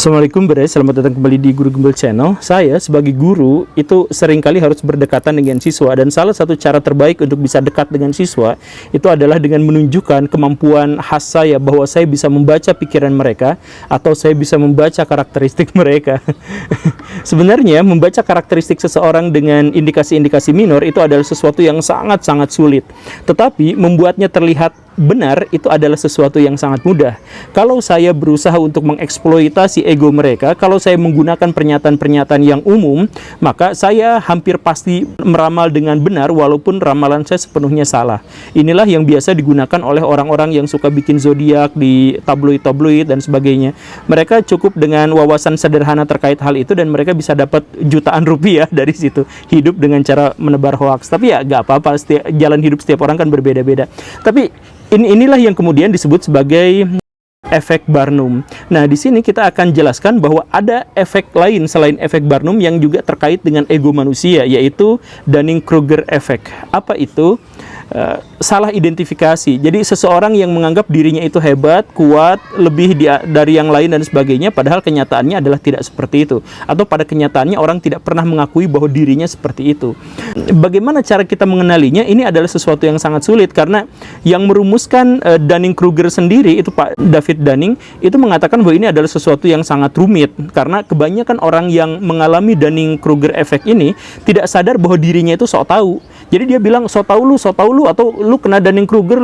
Assalamualaikum guys, selamat datang kembali di Guru Gembel Channel. Saya sebagai guru itu seringkali harus berdekatan dengan siswa, dan salah satu cara terbaik untuk bisa dekat dengan siswa itu adalah dengan menunjukkan kemampuan khas saya, bahwa saya bisa membaca pikiran mereka atau saya bisa membaca karakteristik mereka. Sebenarnya membaca karakteristik seseorang dengan indikasi-indikasi minor itu adalah sesuatu yang sangat-sangat sulit, tetapi membuatnya terlihat benar itu adalah sesuatu yang sangat mudah. Kalau saya berusaha untuk mengeksploitasi ego mereka, kalau saya menggunakan pernyataan-pernyataan yang umum, maka saya hampir pasti meramal dengan benar walaupun ramalan saya sepenuhnya salah. Inilah yang biasa digunakan oleh orang-orang yang suka bikin zodiak di tabloid-tabloid dan sebagainya. Mereka cukup dengan wawasan sederhana terkait hal itu dan mereka bisa dapat jutaan rupiah dari situ, hidup dengan cara menebar hoaks. Tapi ya gak apa-apa, jalan hidup setiap orang kan berbeda-beda. Tapi inilah yang kemudian disebut sebagai efek Barnum. Nah, di sini kita akan jelaskan bahwa ada efek lain selain efek Barnum yang juga terkait dengan ego manusia, yaitu Dunning-Kruger effect. Apa itu? Salah identifikasi. Jadi seseorang yang menganggap dirinya itu hebat, kuat, lebih dari yang lain dan sebagainya, padahal kenyataannya adalah tidak seperti itu. Atau pada kenyataannya orang tidak pernah mengakui bahwa dirinya seperti itu. Bagaimana cara kita mengenalinya? Ini adalah sesuatu yang sangat sulit, karena yang merumuskan Dunning-Kruger sendiri itu Pak David Dunning itu mengatakan bahwa ini adalah sesuatu yang sangat rumit, karena kebanyakan orang yang mengalami Dunning-Kruger effect ini tidak sadar bahwa dirinya itu sok tahu. Jadi dia bilang sok tahu lu, atau lu kena Dunning-Kruger,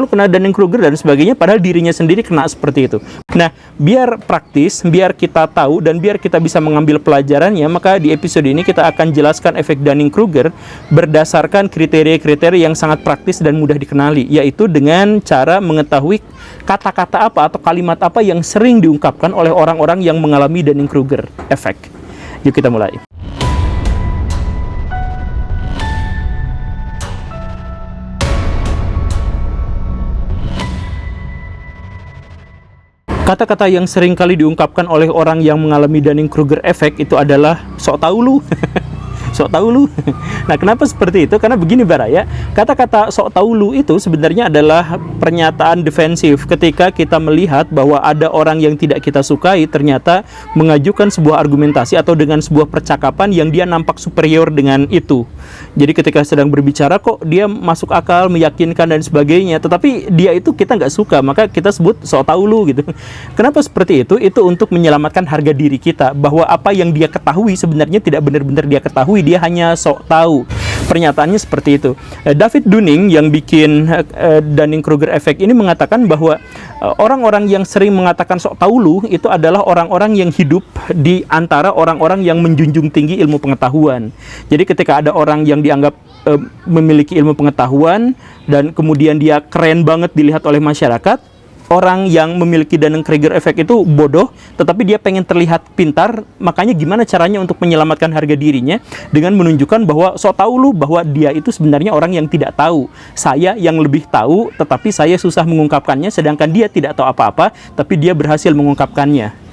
dan sebagainya, padahal dirinya sendiri kena seperti itu. Nah, biar praktis, biar kita tahu dan biar kita bisa mengambil pelajarannya, maka di episode ini kita akan jelaskan efek Dunning-Kruger berdasarkan kriteria-kriteria yang sangat praktis dan mudah dikenali, yaitu dengan cara mengetahui kata-kata apa atau kalimat apa yang sering diungkapkan oleh orang-orang yang mengalami Dunning-Kruger effect. Yuk kita mulai. Kata-kata yang sering kali diungkapkan oleh orang yang mengalami Dunning-Kruger effect itu adalah sok tahu lu. Sok tahu lu. Nah, kenapa seperti itu? Karena begini Baraya, kata-kata sok tahu lu itu sebenarnya adalah pernyataan defensif ketika kita melihat bahwa ada orang yang tidak kita sukai ternyata mengajukan sebuah argumentasi atau dengan sebuah percakapan yang dia nampak superior dengan itu. Jadi ketika sedang berbicara kok dia masuk akal, meyakinkan dan sebagainya, tetapi dia itu kita nggak suka, maka kita sebut sok tahu lu gitu. Kenapa seperti itu? Itu untuk menyelamatkan harga diri kita, bahwa apa yang dia ketahui sebenarnya tidak benar-benar dia ketahui, dia hanya sok tahu. Pernyataannya seperti itu. David Dunning yang bikin Dunning-Kruger effect ini mengatakan bahwa orang-orang yang sering mengatakan sok tahu lu itu adalah orang-orang yang hidup di antara orang-orang yang menjunjung tinggi ilmu pengetahuan. Jadi ketika ada orang yang dianggap memiliki ilmu pengetahuan dan kemudian dia keren banget dilihat oleh masyarakat, orang yang memiliki Dunning-Kruger effect itu bodoh, tetapi dia pengen terlihat pintar. Makanya gimana caranya untuk menyelamatkan harga dirinya? Dengan menunjukkan bahwa sok tahu lu, bahwa dia itu sebenarnya orang yang tidak tahu. Saya yang lebih tahu, tetapi saya susah mengungkapkannya, sedangkan dia tidak tahu apa-apa, tapi dia berhasil mengungkapkannya.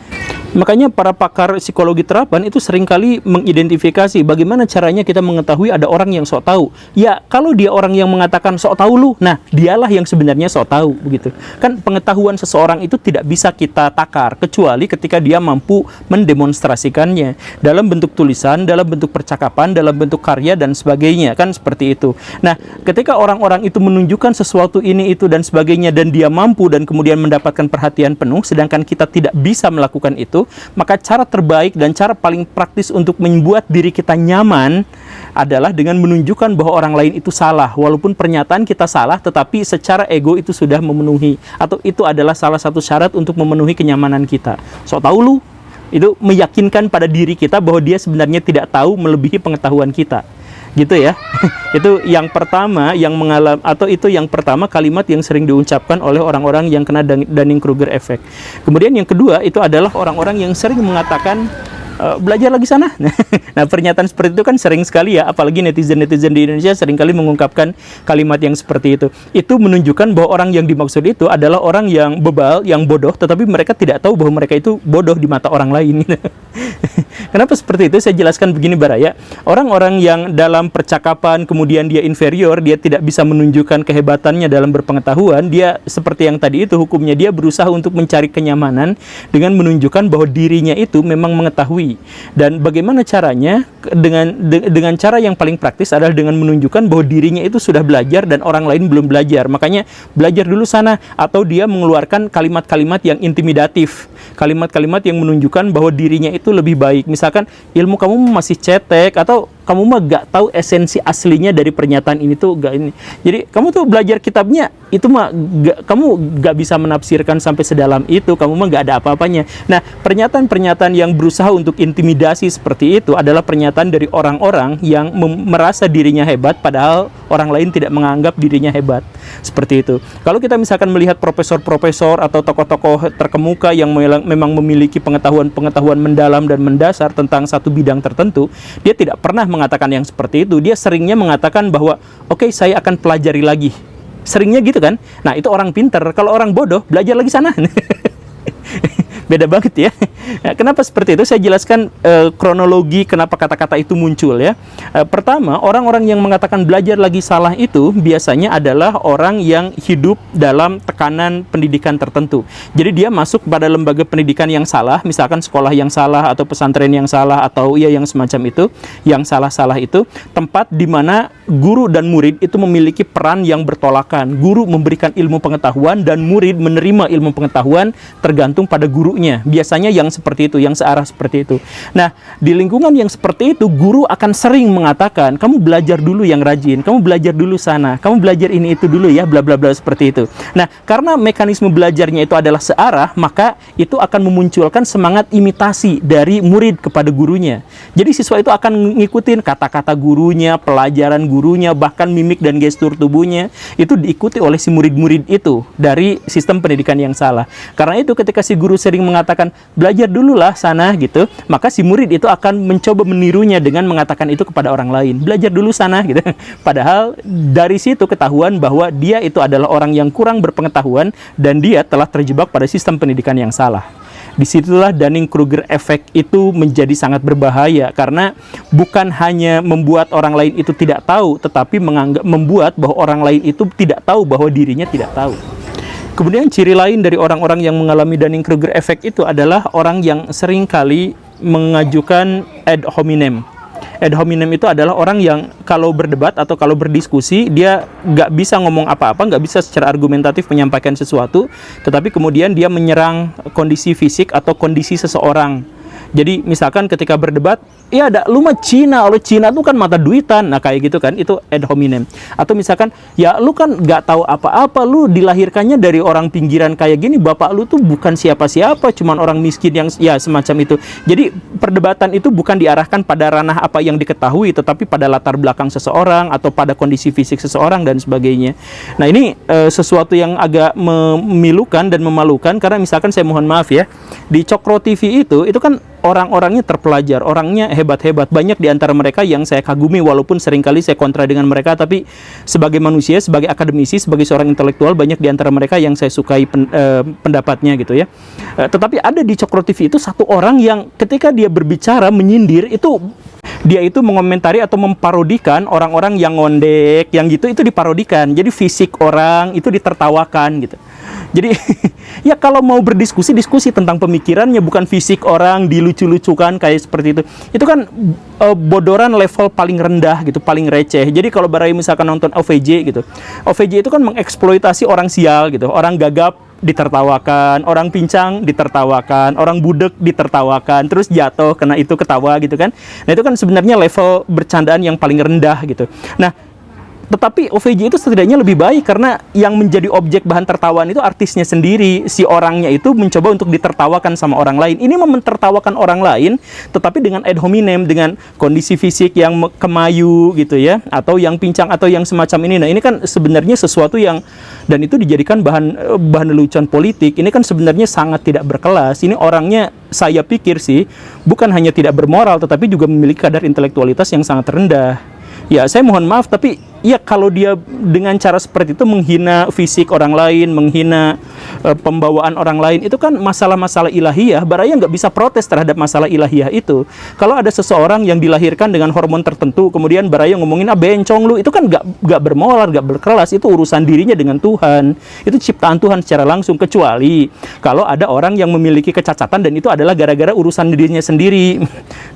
Makanya para pakar psikologi terapan itu seringkali mengidentifikasi bagaimana caranya kita mengetahui ada orang yang sok tahu. Ya, kalau dia orang yang mengatakan sok tahu lu, nah dialah yang sebenarnya sok tahu, begitu. Kan pengetahuan seseorang itu tidak bisa kita takar kecuali ketika dia mampu mendemonstrasikannya dalam bentuk tulisan, dalam bentuk percakapan, dalam bentuk karya dan sebagainya, kan seperti itu. Nah, ketika orang-orang itu menunjukkan sesuatu ini itu dan sebagainya dan dia mampu dan kemudian mendapatkan perhatian penuh, sedangkan kita tidak bisa melakukan itu, maka cara terbaik dan cara paling praktis untuk membuat diri kita nyaman adalah dengan menunjukkan bahwa orang lain itu salah. Walaupun pernyataan kita salah, tetapi secara ego itu sudah memenuhi, atau itu adalah salah satu syarat untuk memenuhi kenyamanan kita. Sok tahu lu, itu meyakinkan pada diri kita bahwa dia sebenarnya tidak tahu melebihi pengetahuan kita. Gitu ya. Itu yang pertama yang mengalami, atau itu yang pertama kalimat yang sering diucapkan oleh orang-orang yang kena Dunning-Kruger effect. Kemudian yang kedua itu adalah orang-orang yang sering mengatakan belajar lagi sana. Nah, pernyataan seperti itu kan sering sekali ya, apalagi netizen-netizen di Indonesia sering kali mengungkapkan kalimat yang seperti itu. Itu menunjukkan bahwa orang yang dimaksud itu adalah orang yang bebal, yang bodoh, tetapi mereka tidak tahu bahwa mereka itu bodoh di mata orang lain. Kenapa seperti itu? Saya jelaskan begini Baraya. Orang-orang yang dalam percakapan kemudian dia inferior, dia tidak bisa menunjukkan kehebatannya dalam berpengetahuan, dia seperti yang tadi itu hukumnya, dia berusaha untuk mencari kenyamanan dengan menunjukkan bahwa dirinya itu memang mengetahui. Dan bagaimana caranya? Dengan cara yang paling praktis adalah dengan menunjukkan bahwa dirinya itu sudah belajar dan orang lain belum belajar. Makanya belajar dulu sana, atau dia mengeluarkan kalimat-kalimat yang intimidatif, kalimat-kalimat yang menunjukkan bahwa dirinya itu lebih baik. Misalkan ilmu kamu masih cetek, atau kamu mah gak tahu esensi aslinya dari pernyataan ini tuh gak ini. Jadi kamu tuh belajar kitabnya itu mah kamu gak bisa menafsirkan sampai sedalam itu, kamu mah gak ada apa-apanya. Nah, pernyataan-pernyataan yang berusaha untuk intimidasi seperti itu adalah pernyataan dari orang-orang yang merasa dirinya hebat padahal orang lain tidak menganggap dirinya hebat. Seperti itu. Kalau kita misalkan melihat profesor-profesor atau tokoh-tokoh terkemuka yang memang memiliki pengetahuan-pengetahuan mendalam dan mendasar tentang satu bidang tertentu, dia tidak pernah mengatakan yang seperti itu. Dia seringnya mengatakan bahwa oke, saya akan pelajari lagi. Seringnya gitu kan. Nah, itu orang pinter. Kalau orang bodoh, belajar lagi sana. Beda banget ya. Kenapa seperti itu? Saya jelaskan kronologi kenapa kata-kata itu muncul ya. Pertama, orang-orang yang mengatakan belajar lagi salah itu biasanya adalah orang yang hidup dalam tekanan pendidikan tertentu. Jadi dia masuk pada lembaga pendidikan yang salah, misalkan sekolah yang salah atau pesantren yang salah atau ya yang semacam itu, yang salah-salah itu, tempat di mana guru dan murid itu memiliki peran yang bertolakan. Guru memberikan ilmu pengetahuan dan murid menerima ilmu pengetahuan tergantung pada gurunya. Biasanya yang seperti itu, yang searah seperti itu. Nah, di lingkungan yang seperti itu, guru akan sering mengatakan, kamu belajar dulu yang rajin, kamu belajar dulu sana, kamu belajar ini itu dulu ya, bla bla bla, seperti itu. Nah, karena mekanisme belajarnya itu adalah searah, maka itu akan memunculkan semangat imitasi dari murid kepada gurunya. Jadi siswa itu akan ngikutin kata-kata gurunya, pelajaran gurunya, bahkan mimik dan gestur tubuhnya, itu diikuti oleh si murid-murid itu dari sistem pendidikan yang salah. Karena itu ketika si guru sering mengatakan belajar dululah sana gitu, maka si murid itu akan mencoba menirunya dengan mengatakan itu kepada orang lain, belajar dulu sana gitu. Padahal dari situ ketahuan bahwa dia itu adalah orang yang kurang berpengetahuan dan dia telah terjebak pada sistem pendidikan yang salah. Disitulah Dunning-Kruger effect itu menjadi sangat berbahaya, karena bukan hanya membuat orang lain itu tidak tahu, tetapi membuat bahwa orang lain itu tidak tahu bahwa dirinya tidak tahu. Kemudian ciri lain dari orang-orang yang mengalami Dunning-Kruger effect itu adalah orang yang sering kali mengajukan ad hominem. Ad hominem itu adalah orang yang kalau berdebat atau kalau berdiskusi, dia nggak bisa ngomong apa-apa, nggak bisa secara argumentatif menyampaikan sesuatu, tetapi kemudian dia menyerang kondisi fisik atau kondisi seseorang. Jadi misalkan ketika berdebat, ya ada lu mah Cina, lu Cina tuh kan mata duitan, nah kayak gitu kan, itu ad hominem. Atau misalkan, ya lu kan nggak tahu apa-apa, lu dilahirkannya dari orang pinggiran kayak gini, bapak lu tuh bukan siapa-siapa, cuman orang miskin yang ya semacam itu. Jadi perdebatan itu bukan diarahkan pada ranah apa yang diketahui, tetapi pada latar belakang seseorang atau pada kondisi fisik seseorang dan sebagainya. Nah ini sesuatu yang agak memilukan dan memalukan, karena misalkan saya mohon maaf ya, di Cokro TV itu kan orang-orangnya terpelajar, orangnya hebat-hebat. Banyak di antara mereka yang saya kagumi, walaupun seringkali saya kontra dengan mereka, tapi sebagai manusia, sebagai akademisi, sebagai seorang intelektual, banyak di antara mereka yang saya sukai pendapatnya gitu ya. Tetapi ada di Cokro TV itu satu orang yang ketika dia berbicara, menyindir, itu dia itu mengomentari atau memparodikan orang-orang yang ngondek, yang gitu, itu diparodikan. Jadi fisik orang itu ditertawakan gitu. Jadi ya kalau mau berdiskusi, diskusi tentang pemikirannya, bukan fisik orang dilucu-lucukan kayak seperti itu. Itu kan bodoran level paling rendah gitu, paling receh. Jadi kalau Barai misalkan nonton OVJ gitu, OVJ itu kan mengeksploitasi orang sial gitu, orang gagap ditertawakan, orang pincang ditertawakan, orang budek ditertawakan, terus jatuh kena itu ketawa gitu kan. Nah itu kan sebenarnya level bercandaan yang paling rendah gitu. Nah tetapi OVJ itu setidaknya lebih baik, karena yang menjadi objek bahan tertawaan itu artisnya sendiri. Si orangnya itu mencoba untuk ditertawakan sama orang lain. Ini mentertawakan orang lain, tetapi dengan ad hominem, dengan kondisi fisik yang kemayu gitu ya, atau yang pincang atau yang semacam ini. Nah ini kan sebenarnya sesuatu yang, dan itu dijadikan bahan lelucon politik. Ini kan sebenarnya sangat tidak berkelas. Ini orangnya, saya pikir sih, bukan hanya tidak bermoral, tetapi juga memiliki kadar intelektualitas yang sangat rendah. Ya saya mohon maaf, tapi ya kalau dia dengan cara seperti itu menghina fisik orang lain, menghina pembawaan orang lain, itu kan masalah-masalah ilahiyah. Baraya nggak bisa protes terhadap masalah ilahiyah itu. Kalau ada seseorang yang dilahirkan dengan hormon tertentu, kemudian Baraya ngomongin, bencong lu, itu kan nggak bermoral, nggak berkelas. Itu urusan dirinya dengan Tuhan. Itu ciptaan Tuhan secara langsung. Kecuali kalau ada orang yang memiliki kecacatan dan itu adalah gara-gara urusan dirinya sendiri.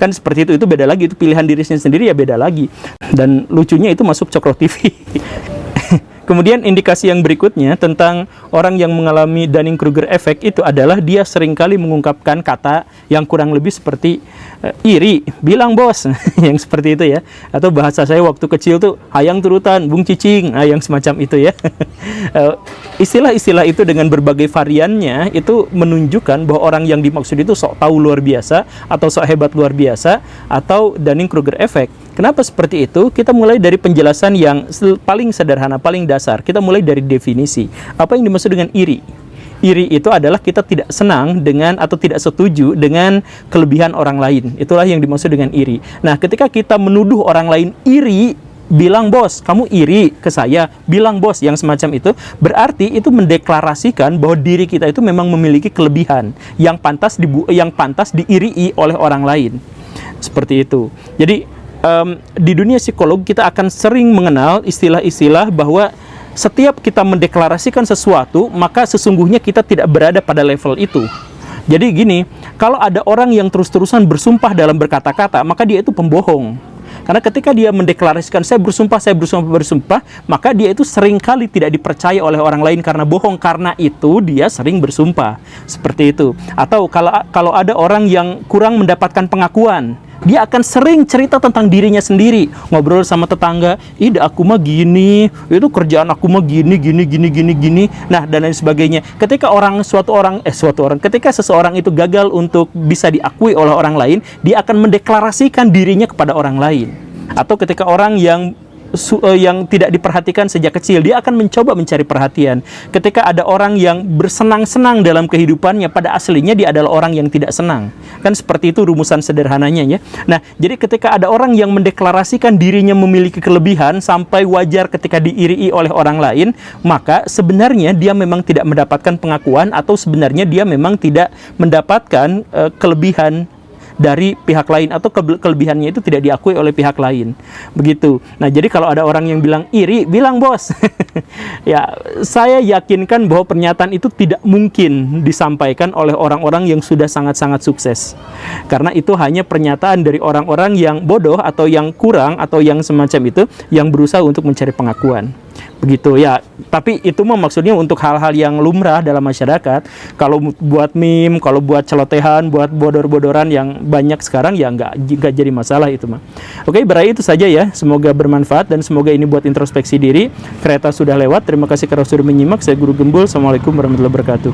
Kan seperti itu beda lagi. Itu pilihan dirinya sendiri, ya beda lagi. Dan lucunya itu masuk Cokro TV. Kemudian indikasi yang berikutnya tentang orang yang mengalami Dunning-Kruger effect itu adalah dia seringkali mengungkapkan kata yang kurang lebih seperti iri, bilang bos, yang seperti itu ya. Atau bahasa saya waktu kecil tuh, hayang turutan, bung cicing, yang semacam itu ya. Istilah-istilah itu dengan berbagai variannya itu menunjukkan bahwa orang yang dimaksud itu sok tahu luar biasa, atau sok hebat luar biasa, atau Dunning-Kruger effect. Kenapa seperti itu? Kita mulai dari penjelasan yang paling sederhana, paling dasar. Kita mulai dari definisi. Apa yang dimaksud dengan iri? Iri itu adalah kita tidak senang dengan atau tidak setuju dengan kelebihan orang lain. Itulah yang dimaksud dengan iri. Nah, ketika kita menuduh orang lain iri, bilang bos, kamu iri ke saya, bilang bos, yang semacam itu, berarti itu mendeklarasikan bahwa diri kita itu memang memiliki kelebihan yang pantas diirii oleh orang lain. Seperti itu. Jadi di dunia psikologi kita akan sering mengenal istilah-istilah bahwa setiap kita mendeklarasikan sesuatu, maka sesungguhnya kita tidak berada pada level itu. Jadi gini, kalau ada orang yang terus-terusan bersumpah dalam berkata-kata, maka dia itu pembohong. Karena ketika dia mendeklarasikan saya bersumpah, maka dia itu seringkali tidak dipercaya oleh orang lain karena bohong. Karena itu dia sering bersumpah. Seperti itu. Atau kalau ada orang yang kurang mendapatkan pengakuan, dia akan sering cerita tentang dirinya sendiri, ngobrol sama tetangga, ide aku mah gini, itu kerjaan aku mah gini. Nah, dan lain sebagainya. Ketika ketika seseorang itu gagal untuk bisa diakui oleh orang lain, dia akan mendeklarasikan dirinya kepada orang lain. Atau ketika orang yang tidak diperhatikan sejak kecil, dia akan mencoba mencari perhatian. Ketika ada orang yang bersenang-senang dalam kehidupannya, pada aslinya dia adalah orang yang tidak senang. Kan seperti itu rumusan sederhananya ya. Nah, jadi ketika ada orang yang mendeklarasikan dirinya memiliki kelebihan sampai wajar ketika diirii oleh orang lain, maka sebenarnya dia memang tidak mendapatkan pengakuan, atau sebenarnya dia memang tidak mendapatkan kelebihan dari pihak lain, atau kelebihannya itu tidak diakui oleh pihak lain. Begitu. Nah, jadi kalau ada orang yang bilang iri, bilang bos. Ya, saya yakinkan bahwa pernyataan itu tidak mungkin disampaikan oleh orang-orang yang sudah sangat-sangat sukses. Karena itu hanya pernyataan dari orang-orang yang bodoh, atau yang kurang, atau yang semacam itu, yang berusaha untuk mencari pengakuan. Begitu ya. Tapi itu mah maksudnya untuk hal-hal yang lumrah dalam masyarakat. Kalau buat meme, kalau buat celotehan, buat bodor-bodoran yang banyak sekarang, ya nggak jadi masalah itu mah. Oke, berarti itu saja ya. Semoga bermanfaat dan semoga ini buat introspeksi diri. Kereta sudah lewat. Terima kasih karena sudah menyimak. Saya Guru Gembul. Assalamualaikum warahmatullahi wabarakatuh.